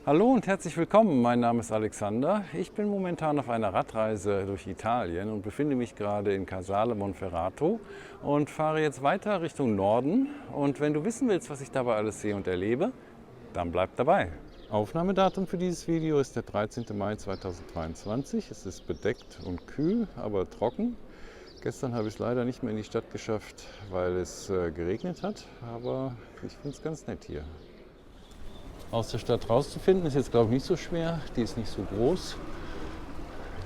Hallo und herzlich willkommen, mein Name ist Alexander. Ich bin momentan auf einer Radreise durch Italien und befinde mich gerade in Casale Monferrato und fahre jetzt weiter Richtung Norden. Und wenn du wissen willst, was ich dabei alles sehe und erlebe, dann bleib dabei. Aufnahmedatum für dieses Video ist der 13. Mai 2022. Es ist bedeckt und kühl, aber trocken. Gestern habe ich es leider nicht mehr in die Stadt geschafft, weil es geregnet hat, aber ich finde es ganz nett hier. Aus der Stadt rauszufinden ist jetzt, glaube ich, nicht so schwer. Die ist nicht so groß.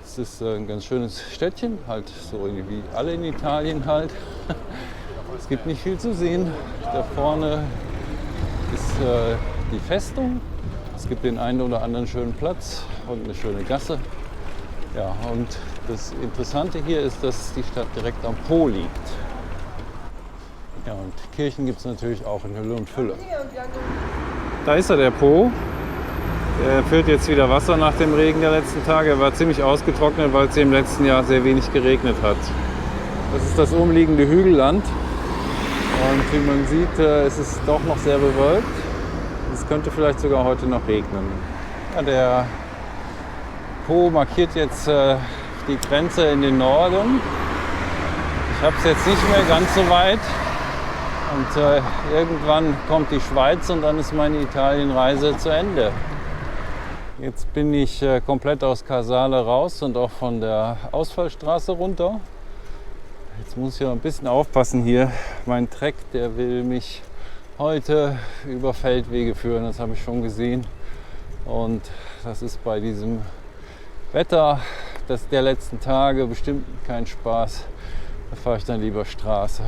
Es ist ein ganz schönes Städtchen, halt so wie alle in Italien halt. Es gibt nicht viel zu sehen. Da vorne ist die Festung. Es gibt den einen oder anderen schönen Platz und eine schöne Gasse. Ja, und das Interessante hier ist, dass die Stadt direkt am Po liegt. Ja, und Kirchen gibt es natürlich auch in Hülle und Fülle. Da ist er, der Po. Er füllt jetzt wieder Wasser nach dem Regen der letzten Tage. Er war ziemlich ausgetrocknet, weil es hier im letzten Jahr sehr wenig geregnet hat. Das ist das umliegende Hügelland. Und wie man sieht, es ist doch noch sehr bewölkt. Es könnte vielleicht sogar heute noch regnen. Ja, der Po markiert jetzt die Grenze in den Norden. Ich habe es jetzt nicht mehr ganz so weit. Und irgendwann kommt die Schweiz und dann ist meine Italienreise zu Ende. Jetzt bin ich komplett aus Casale raus und auch von der Ausfallstraße runter. Jetzt muss ich ja ein bisschen aufpassen hier. Mein Treck, der will mich heute über Feldwege führen, das habe ich schon gesehen. Und das ist bei diesem Wetter der letzten Tage bestimmt kein Spaß. Da fahre ich dann lieber Straße.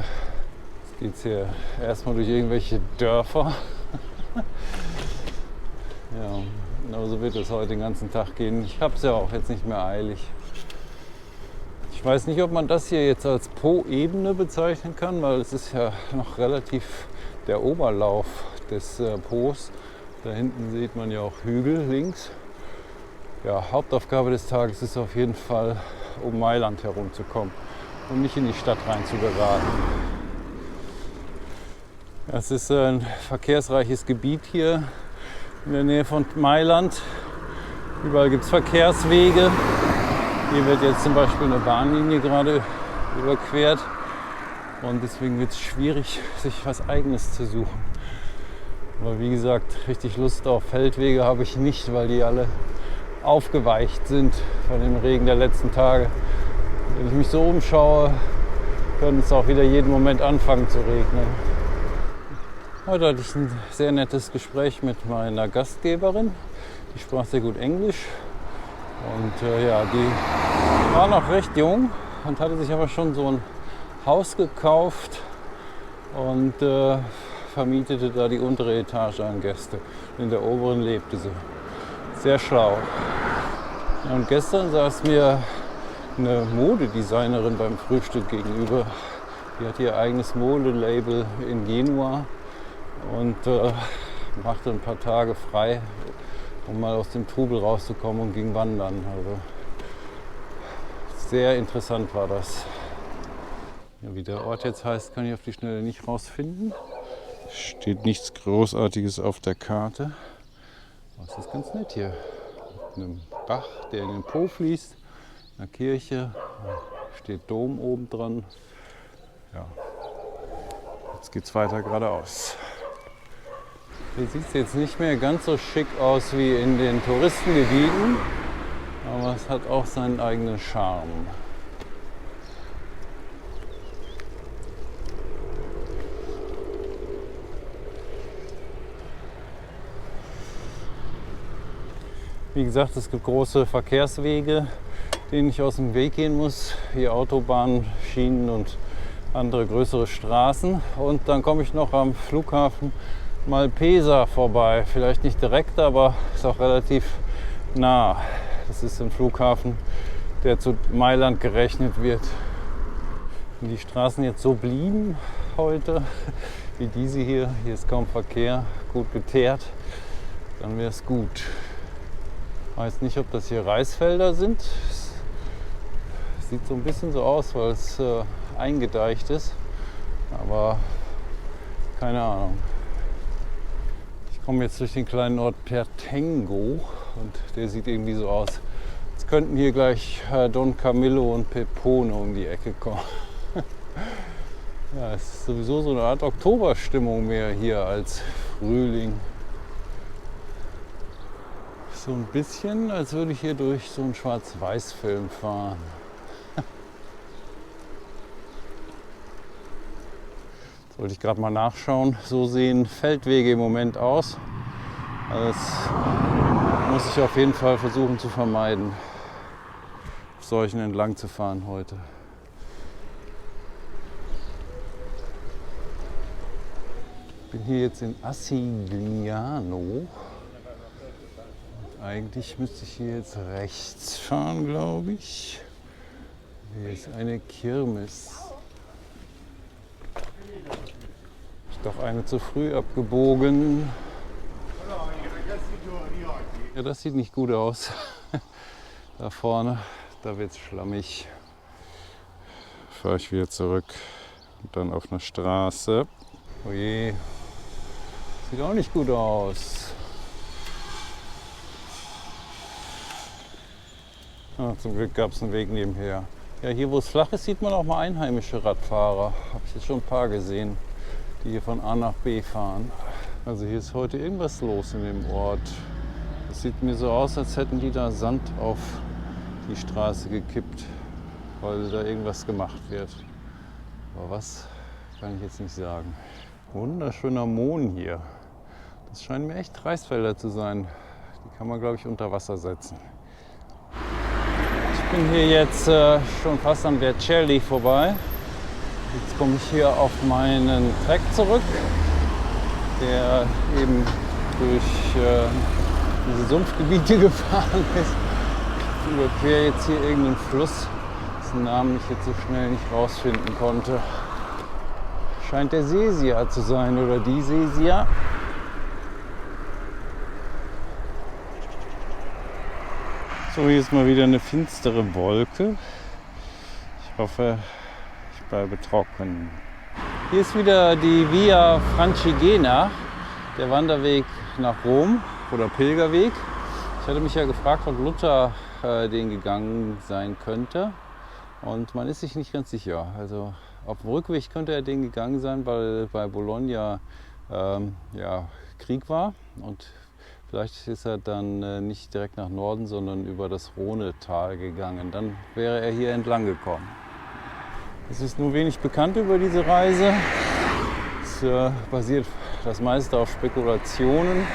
Geht es hier erstmal durch irgendwelche Dörfer. Ja, genauso wird es heute den ganzen Tag gehen. Ich habe es ja auch jetzt nicht mehr eilig. Ich weiß nicht, ob man das hier jetzt als Po-Ebene bezeichnen kann, weil es ist ja noch relativ der Oberlauf des Po's. Da hinten sieht man ja auch Hügel links. Ja, Hauptaufgabe des Tages ist auf jeden Fall, um Mailand herumzukommen und nicht in die Stadt rein zu geraten. Es ist ein verkehrsreiches Gebiet hier in der Nähe von Mailand. Überall gibt es Verkehrswege. Hier wird jetzt zum Beispiel eine Bahnlinie gerade überquert. Und deswegen wird es schwierig, sich was Eigenes zu suchen. Aber wie gesagt, richtig Lust auf Feldwege habe ich nicht, weil die alle aufgeweicht sind von dem Regen der letzten Tage. Wenn ich mich so umschaue, könnte es auch wieder jeden Moment anfangen zu regnen. Heute hatte ich ein sehr nettes Gespräch mit meiner Gastgeberin. Die sprach sehr gut Englisch und ja, die war noch recht jung und hatte sich aber schon so ein Haus gekauft und vermietete da die untere Etage an Gäste. In der oberen lebte sie. Sehr schlau. Ja, und gestern saß mir eine Modedesignerin beim Frühstück gegenüber. Die hat ihr eigenes Modelabel in Genua und machte ein paar Tage frei, um mal aus dem Trubel rauszukommen und ging wandern. Also sehr interessant war das. Ja, wie der Ort jetzt heißt, kann ich auf die Schnelle nicht rausfinden. Steht nichts Großartiges auf der Karte. Aber es ist ganz nett hier. Mit einem Bach, der in den Po fließt, einer Kirche, steht Dom oben dran. Ja. Jetzt geht's weiter geradeaus. Hier sieht es jetzt nicht mehr ganz so schick aus wie in den Touristengebieten, aber es hat auch seinen eigenen Charme. Wie gesagt, es gibt große Verkehrswege, denen ich aus dem Weg gehen muss, wie Autobahnen, Schienen und andere größere Straßen. Und dann komme ich noch am Flughafen Malpensa vorbei. Vielleicht nicht direkt, aber ist auch relativ nah. Das ist ein Flughafen, der zu Mailand gerechnet wird. Wenn die Straßen jetzt so blieben heute, wie diese hier ist kaum Verkehr, gut geteert, dann wäre es gut. Ich weiß nicht, ob das hier Reisfelder sind. Es sieht so ein bisschen so aus, weil es eingedeicht ist, aber keine Ahnung. Ich komme jetzt durch den kleinen Ort Pertengo und der sieht irgendwie so aus. Jetzt könnten hier gleich Don Camillo und Pepone um die Ecke kommen. Ja, es ist sowieso so eine Art Oktoberstimmung mehr hier als Frühling. So ein bisschen, als würde ich hier durch so einen Schwarz-Weiß-Film fahren. Jetzt wollte ich gerade mal nachschauen. So sehen Feldwege im Moment aus. Also das muss ich auf jeden Fall versuchen zu vermeiden, auf solchen entlang zu fahren heute. Ich bin hier jetzt in Assigliano. Eigentlich müsste ich hier jetzt rechts fahren, glaube ich. Hier ist eine Kirmes. Ist doch eine zu früh abgebogen. Ja, das sieht nicht gut aus. Da vorne, da wird es schlammig. Fahre ich wieder zurück und dann auf eine Straße. Oh je, sieht auch nicht gut aus. Zum Glück gab es einen Weg nebenher. Ja, hier wo es flach ist, sieht man auch mal einheimische Radfahrer. Habe ich jetzt schon ein paar gesehen, die hier von A nach B fahren. Also hier ist heute irgendwas los in dem Ort. Es sieht mir so aus, als hätten die da Sand auf die Straße gekippt, weil da irgendwas gemacht wird. Aber was, kann ich jetzt nicht sagen. Wunderschöner Mohn hier. Das scheinen mir echt Reisfelder zu sein. Die kann man, glaube ich, unter Wasser setzen. Ich bin hier jetzt schon fast am Vercelli vorbei. Jetzt komme ich hier auf meinen Trek zurück, der eben durch diese Sumpfgebiete gefahren ist. Ich überquere jetzt hier irgendeinen Fluss, dessen Namen ich jetzt so schnell nicht rausfinden konnte. Scheint der Sesia zu sein oder die Sesia. So, hier ist mal wieder eine finstere Wolke. Ich hoffe, ich bleibe trocken. Hier ist wieder die Via Francigena, der Wanderweg nach Rom oder Pilgerweg. Ich hatte mich ja gefragt, ob Luther den gegangen sein könnte. Und man ist sich nicht ganz sicher. Also auf dem Rückweg könnte er den gegangen sein, weil bei Bologna Krieg war. Und vielleicht ist er dann nicht direkt nach Norden, sondern über das Rhonetal gegangen. Dann wäre er hier entlang gekommen. Es ist nur wenig bekannt über diese Reise. Es basiert das meiste auf Spekulationen.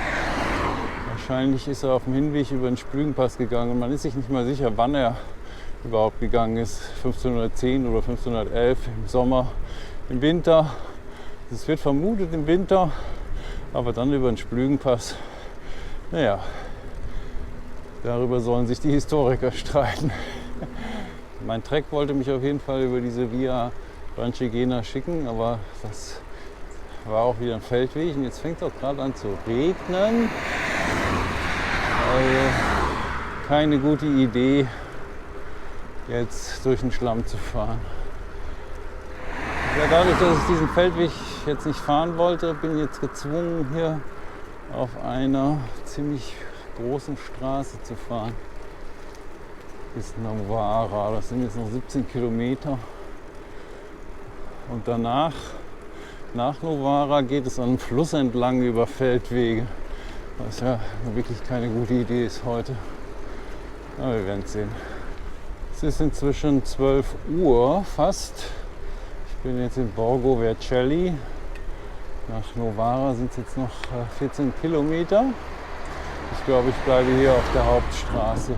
Wahrscheinlich ist er auf dem Hinweg über den Splügenpass gegangen. Man ist sich nicht mal sicher, wann er überhaupt gegangen ist. 1510 oder 1511 im Sommer, im Winter. Es wird vermutet im Winter, aber dann über den Splügenpass. Naja, darüber sollen sich die Historiker streiten. Mein Trek wollte mich auf jeden Fall über diese Via Francigena schicken, aber das war auch wieder ein Feldweg. Und jetzt fängt es auch gerade an zu regnen. Also keine gute Idee, jetzt durch den Schlamm zu fahren. Ja, dadurch, dass ich diesen Feldweg jetzt nicht fahren wollte, bin ich jetzt gezwungen, hier auf einer ziemlich großen Straße zu fahren. Bis Novara. Das sind jetzt noch 17 Kilometer. Und danach, nach Novara, geht es an einem Fluss entlang über Feldwege. Was ja wirklich keine gute Idee ist heute. Aber wir werden es sehen. Es ist inzwischen 12 Uhr fast. Ich bin jetzt in Borgo Vercelli. Nach Novara sind es jetzt noch 14 Kilometer. Ich glaube, ich bleibe hier auf der Hauptstraße.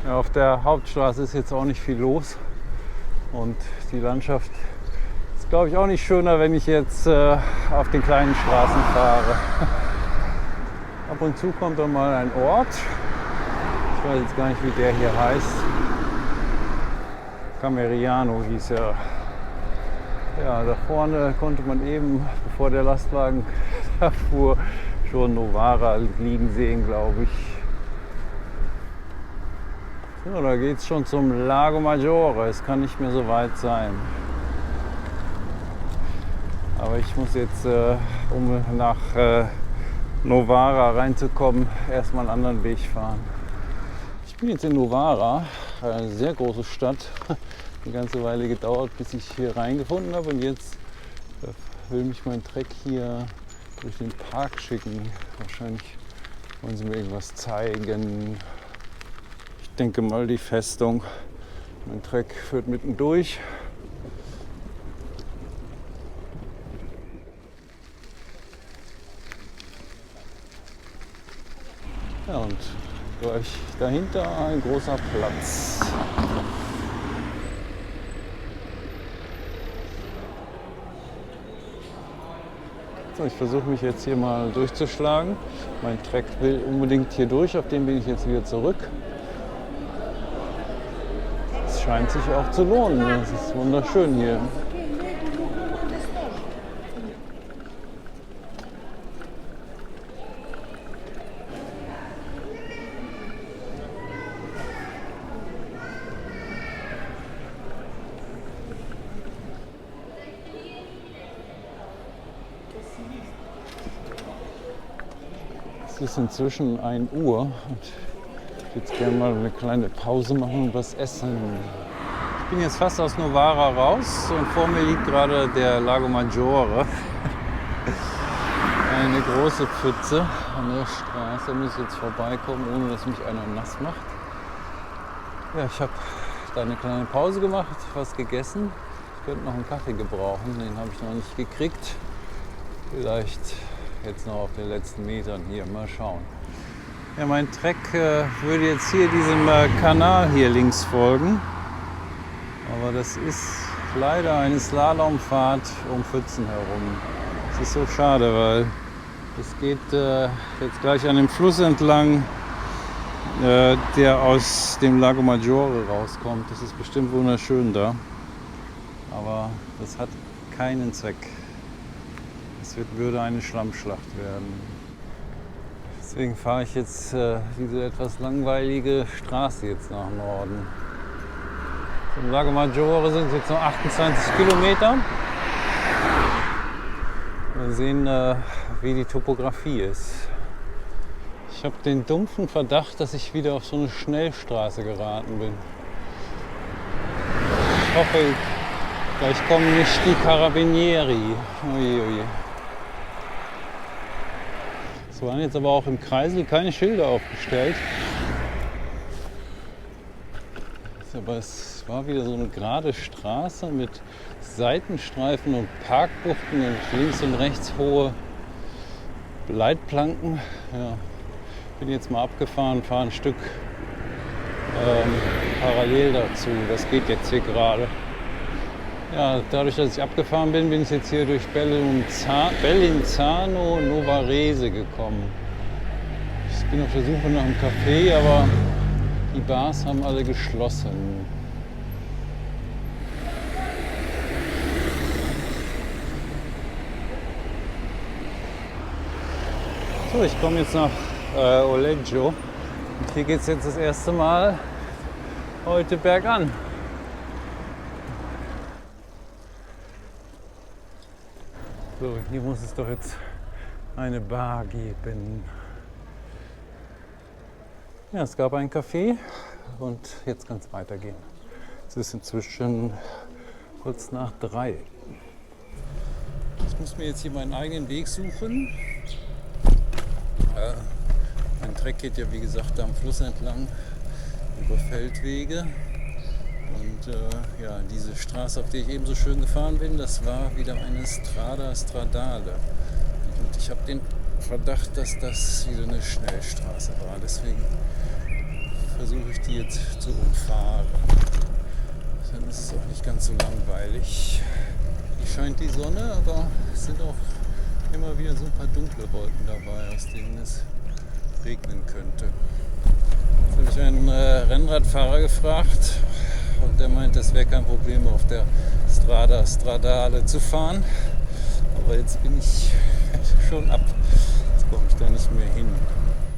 Ja, auf der Hauptstraße ist jetzt auch nicht viel los. Und die Landschaft ist, glaube ich, auch nicht schöner, wenn ich jetzt auf den kleinen Straßen fahre. Ab und zu kommt dann mal ein Ort. Ich weiß jetzt gar nicht, wie der hier heißt. Cameriano hieß er. Ja, da vorne konnte man eben, bevor der Lastwagen da fuhr, schon Novara liegen sehen, glaube ich. So, da geht es schon zum Lago Maggiore. Es kann nicht mehr so weit sein. Aber ich muss jetzt, um nach Novara reinzukommen, erstmal einen anderen Weg fahren. Ich bin jetzt in Novara, eine sehr große Stadt. Eine ganze Weile gedauert, bis ich hier reingefunden habe. Und jetzt will mich mein Treck hier durch den Park schicken. Wahrscheinlich wollen sie mir irgendwas zeigen. Ich denke mal die Festung. Mein Treck führt mitten durch. Ja, und gleich dahinter ein großer Platz. So, ich versuche mich jetzt hier mal durchzuschlagen. Mein Treck will unbedingt hier durch, auf dem bin ich jetzt wieder zurück. Es scheint sich auch zu lohnen. Es ist wunderschön hier. Es ist inzwischen 1 Uhr und ich würde jetzt gerne mal eine kleine Pause machen und was essen. Ich bin jetzt fast aus Novara raus und vor mir liegt gerade der Lago Maggiore. Eine große Pfütze an der Straße. Da muss ich jetzt vorbeikommen, ohne dass mich einer nass macht. Ja, ich habe da eine kleine Pause gemacht, was gegessen. Ich könnte noch einen Kaffee gebrauchen, den habe ich noch nicht gekriegt. Vielleicht jetzt noch auf den letzten Metern hier, mal schauen. Ja, mein Treck würde jetzt hier diesem Kanal hier links folgen. Aber das ist leider eine Slalomfahrt um Pfützen herum. Das ist so schade, weil es geht jetzt gleich an dem Fluss entlang, der aus dem Lago Maggiore rauskommt. Das ist bestimmt wunderschön da. Aber das hat keinen Zweck. Es würde eine Schlammschlacht werden. Deswegen fahre ich jetzt diese etwas langweilige Straße jetzt nach Norden. Zum Lago Maggiore sind es jetzt noch 28 Kilometer. Wir sehen, wie die Topografie ist. Ich habe den dumpfen Verdacht, dass ich wieder auf so eine Schnellstraße geraten bin. Ich hoffe, gleich kommen nicht die Carabinieri. Uiui. Es waren jetzt aber auch im Kreisel keine Schilder aufgestellt. Aber es war wieder so eine gerade Straße mit Seitenstreifen und Parkbuchten und links und rechts hohe Leitplanken. Ja, bin jetzt mal abgefahren, fahre ein Stück parallel dazu. Das geht jetzt hier gerade. Ja, dadurch, dass ich abgefahren bin, bin ich jetzt hier durch Bellinzano Novarese gekommen. Ich bin auf der Suche nach einem Café, aber die Bars haben alle geschlossen. So, ich komme jetzt nach Oleggio und hier geht es jetzt das erste Mal heute bergan. So, hier muss es doch jetzt eine Bar geben. Ja, es gab ein Café und jetzt kann es weitergehen. Es ist inzwischen kurz nach 3. Ich muss mir jetzt hier meinen eigenen Weg suchen. Mein Treck geht ja wie gesagt da am Fluss entlang über Feldwege. Und ja, diese Straße, auf der ich eben so schön gefahren bin, das war wieder eine Strada Stradale. Und ich habe den Verdacht, dass das wieder eine Schnellstraße war. Deswegen versuche ich die jetzt zu umfahren. Dann ist es auch nicht ganz so langweilig. Hier scheint die Sonne, aber es sind auch immer wieder so ein paar dunkle Wolken dabei, aus denen es regnen könnte. Jetzt habe ich einen Rennradfahrer gefragt und der meint, es wäre kein Problem, auf der Strada Stradale zu fahren. Aber jetzt bin ich schon ab. Jetzt komme ich da nicht mehr hin.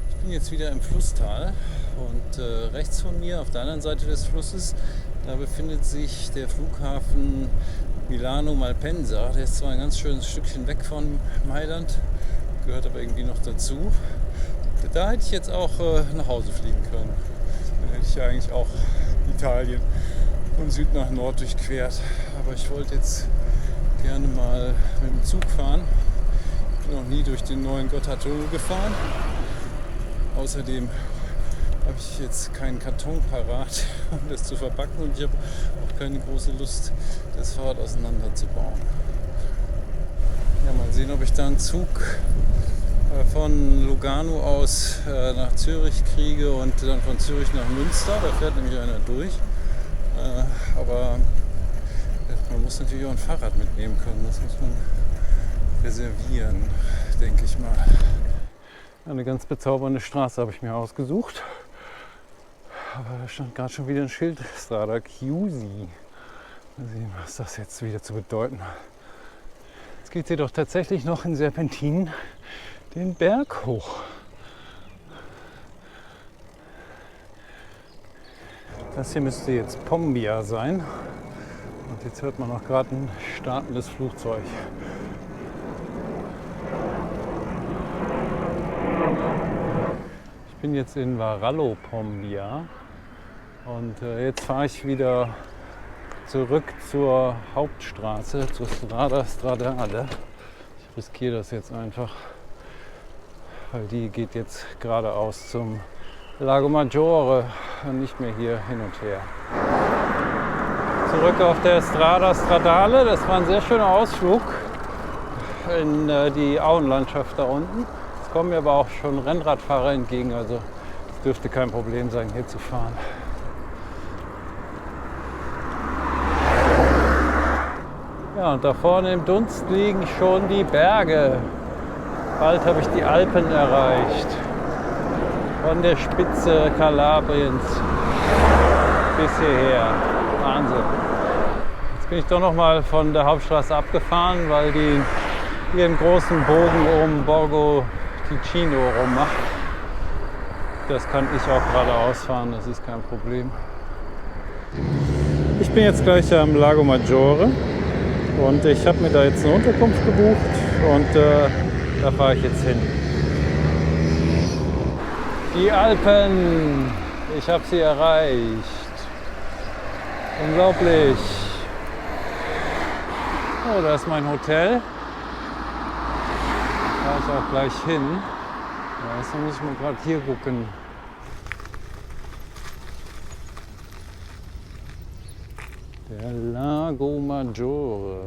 Ich bin jetzt wieder im Flusstal Und rechts von mir, auf der anderen Seite des Flusses, da befindet sich der Flughafen Milano Malpensa. Der ist zwar ein ganz schönes Stückchen weg von Mailand, gehört aber irgendwie noch dazu. Da hätte ich jetzt auch nach Hause fliegen können. Dann hätte ich ja eigentlich auch Italien von Süd nach Nord durchquert. Aber ich wollte jetzt gerne mal mit dem Zug fahren. Ich bin noch nie durch den neuen Gotthardtunnel gefahren. Außerdem habe ich jetzt keinen Karton parat, um das zu verpacken, und ich habe auch keine große Lust, das Fahrrad auseinanderzubauen. Ja, mal sehen, ob ich da einen Zug von Lugano aus nach Zürich kriege und dann von Zürich nach Münster. Da fährt nämlich einer durch. Aber man muss natürlich auch ein Fahrrad mitnehmen können. Das muss man reservieren, denke ich mal. Eine ganz bezaubernde Straße habe ich mir ausgesucht. Aber da stand gerade schon wieder ein Schild, Strada Chiusi. Mal sehen, was das jetzt wieder zu bedeuten hat. Jetzt geht es jedoch tatsächlich noch in Serpentinen den Berg hoch. Das hier müsste jetzt Pombia sein. Und jetzt hört man auch gerade ein startendes Flugzeug. Ich bin jetzt in Varallo Pombia und jetzt fahre ich wieder zurück zur Hauptstraße, zur Strada Stradale. Ich riskiere das jetzt einfach, weil die geht jetzt geradeaus zum Lago Maggiore und nicht mehr hier hin und her. Zurück auf der Strada Stradale. Das war ein sehr schöner Ausflug in die Auenlandschaft da unten. Jetzt kommen mir aber auch schon Rennradfahrer entgegen, also es dürfte kein Problem sein, hier zu fahren. Ja, und da vorne im Dunst liegen schon die Berge. Bald habe ich die Alpen erreicht. Von der Spitze Kalabriens bis hierher. Wahnsinn. Jetzt bin ich doch noch mal von der Hauptstraße abgefahren, weil die hier einen großen Bogen um Borgo Ticino rum macht. Das kann ich auch geradeaus fahren, das ist kein Problem. Ich bin jetzt gleich am Lago Maggiore und ich habe mir da jetzt eine Unterkunft gebucht und da fahre ich jetzt hin. Die Alpen, ich habe sie erreicht. Unglaublich. Oh, da ist mein Hotel. Da fahre ich auch gleich hin. Ja, jetzt muss ich mal gerade hier gucken. Der Lago Maggiore.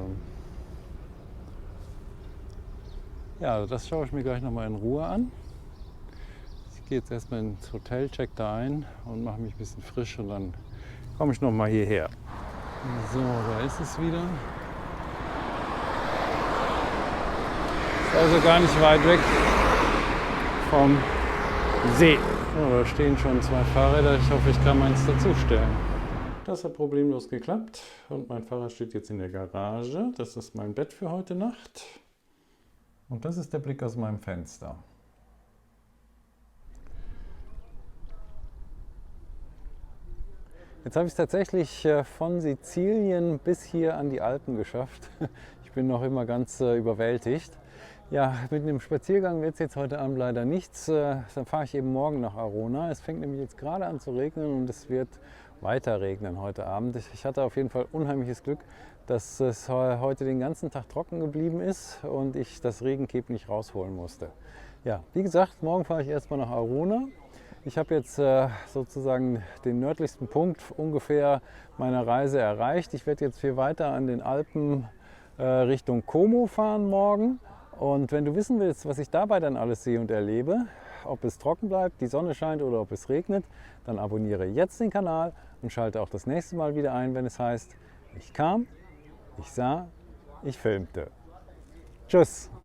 Ja, das schaue ich mir gleich nochmal in Ruhe an. Ich gehe jetzt erstmal ins Hotel, check da ein und mache mich ein bisschen frisch und dann komme ich nochmal hierher. So, da ist es wieder. Ist also gar nicht weit weg vom See. So, da stehen schon zwei Fahrräder. Ich hoffe, ich kann meins dazustellen. Das hat problemlos geklappt und mein Fahrrad steht jetzt in der Garage. Das ist mein Bett für heute Nacht. Und das ist der Blick aus meinem Fenster. Jetzt habe ich es tatsächlich von Sizilien bis hier an die Alpen geschafft. Ich bin noch immer ganz überwältigt. Ja, mit dem Spaziergang wird es jetzt heute Abend leider nichts. Dann fahre ich eben morgen nach Arona. Es fängt nämlich jetzt gerade an zu regnen und es wird weiter regnen heute Abend. Ich hatte auf jeden Fall unheimliches Glück, dass es heute den ganzen Tag trocken geblieben ist und ich das Regencape nicht rausholen musste. Ja, wie gesagt, morgen fahre ich erstmal nach Arona. Ich habe jetzt sozusagen den nördlichsten Punkt ungefähr meiner Reise erreicht. Ich werde jetzt hier weiter an den Alpen Richtung Como fahren morgen. Und wenn du wissen willst, was ich dabei dann alles sehe und erlebe, ob es trocken bleibt, die Sonne scheint oder ob es regnet, dann abonniere jetzt den Kanal und schalte auch das nächste Mal wieder ein, wenn es heißt, ich kam, ich sah, ich filmte. Tschüss!